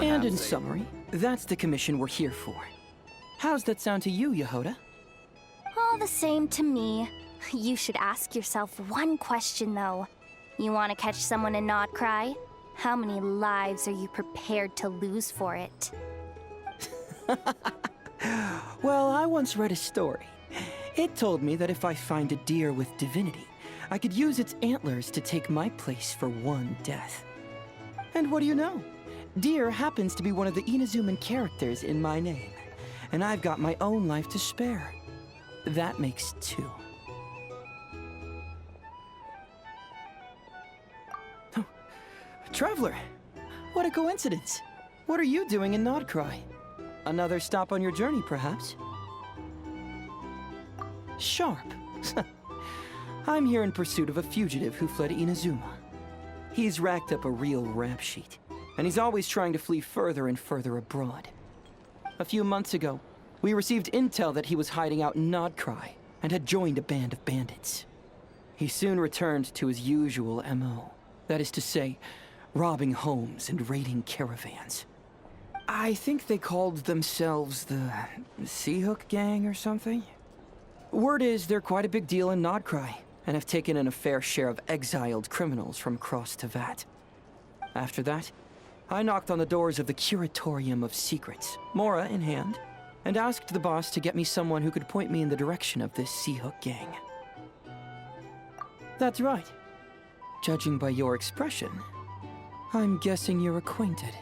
And in summary, that's the commission we're here for. How's that sound to you, Yehoda? All the same to me. You should ask yourself one question, though. You want to catch someone and not cry? How many lives are you prepared to lose for it? Well, I once read a story. It told me that if I find a deer with divinity, I could use its antlers to take my place for one death. And what do you know? Deer happens to be one of the Inazuman characters in my name, and I've got my own life to spare. That makes two. Oh, Traveler! What a coincidence! What are you doing in Nodcry? Another stop on your journey, perhaps? Sharp. I'm here in pursuit of a fugitive who fled Inazuma. He's racked up a real rap sheet, and he's always trying to flee further and further abroad. A few months ago, we received intel that he was hiding out in Nodcry and had joined a band of bandits. He soon returned to his usual MO, that is to say, robbing homes and raiding caravans. I think they called themselves the Seahook Gang or something. Word is they're quite a big deal in Nodcry, and have taken in a fair share of exiled criminals from across Tevat. After that, I knocked on the doors of the Curatorium of Secrets, Mora in hand, and asked the boss to get me someone who could point me in the direction of this Seahook Gang. That's right. Judging by your expression, I'm guessing you're acquainted.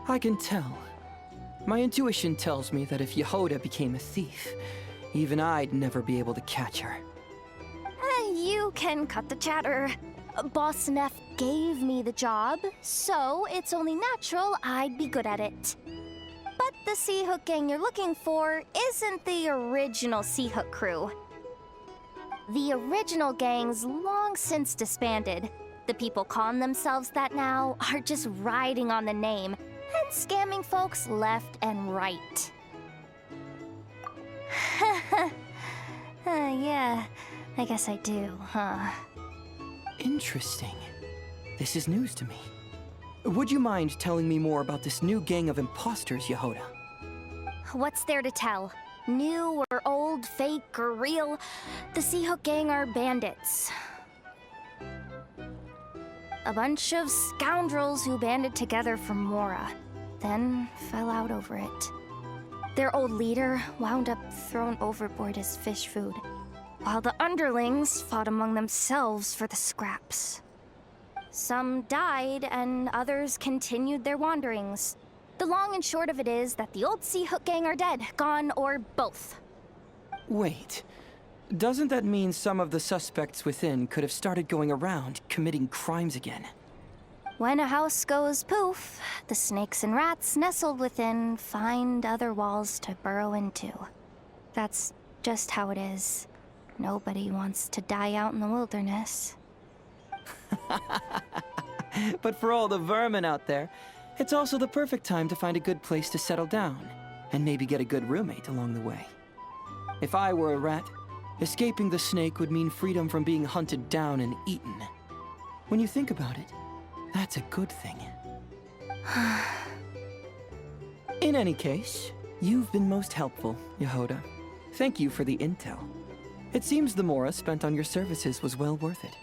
I can tell. My intuition tells me that if Yehoda became a thief, even I'd never be able to catch her. You can cut the chatter. Boss Neff gave me the job, so it's only natural I'd be good at it. But the Seahook Gang you're looking for isn't the original Seahook crew. The original gang's long since disbanded. The people calling themselves that now are just riding on the name and scamming folks left and right. Yeah, I guess I do, huh? Interesting. This is news to me. Would you mind telling me more about this new gang of imposters, Yehoda? What's there to tell? New or old, fake or real, the Seahook Gang are bandits. A bunch of scoundrels who banded together for Mora, then fell out over it. Their old leader wound up thrown overboard as fish food, while the underlings fought among themselves for the scraps. Some died, and others continued their wanderings. The long and short of it is that the old Seahook Gang are dead, gone, or both. Wait. Doesn't that mean some of the suspects within could have started going around committing crimes again? When a house goes poof, the snakes and rats nestled within find other walls to burrow into. That's just how it is. Nobody wants to die out in the wilderness. But for all the vermin out there, it's also the perfect time to find a good place to settle down, and maybe get a good roommate along the way. If I were a rat, escaping the snake would mean freedom from being hunted down and eaten. When you think about it, that's a good thing. In any case, you've been most helpful, Yehoda. Thank you for the intel. It seems the Mora spent on your services was well worth it.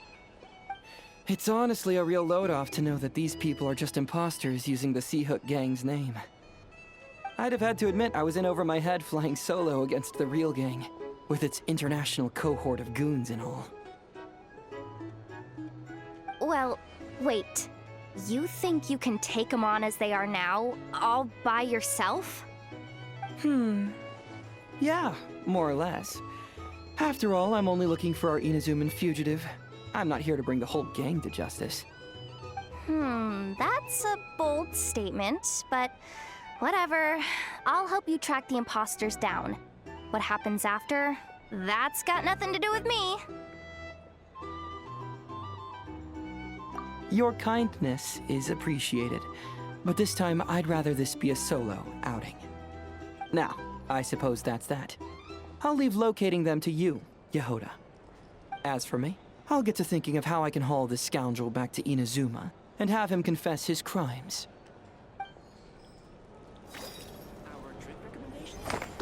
It's honestly a real load-off to know that these people are just imposters using the Seahook Gang's name. I'd have had to admit I was in over my head flying solo against the real gang, with its international cohort of goons and all. Well, wait. You think you can take them on as they are now, all by yourself? Yeah, more or less. After all, I'm only looking for our Inazuman fugitive. I'm not here to bring the whole gang to justice. That's a bold statement, but whatever. I'll help you track the imposters down. What happens after? That's got nothing to do with me. Your kindness is appreciated, but this time I'd rather this be a solo outing. Now, I suppose that's that. I'll leave locating them to you, Yehoda. As for me, I'll get to thinking of how I can haul this scoundrel back to Inazuma and have him confess his crimes. Our drink recommendations?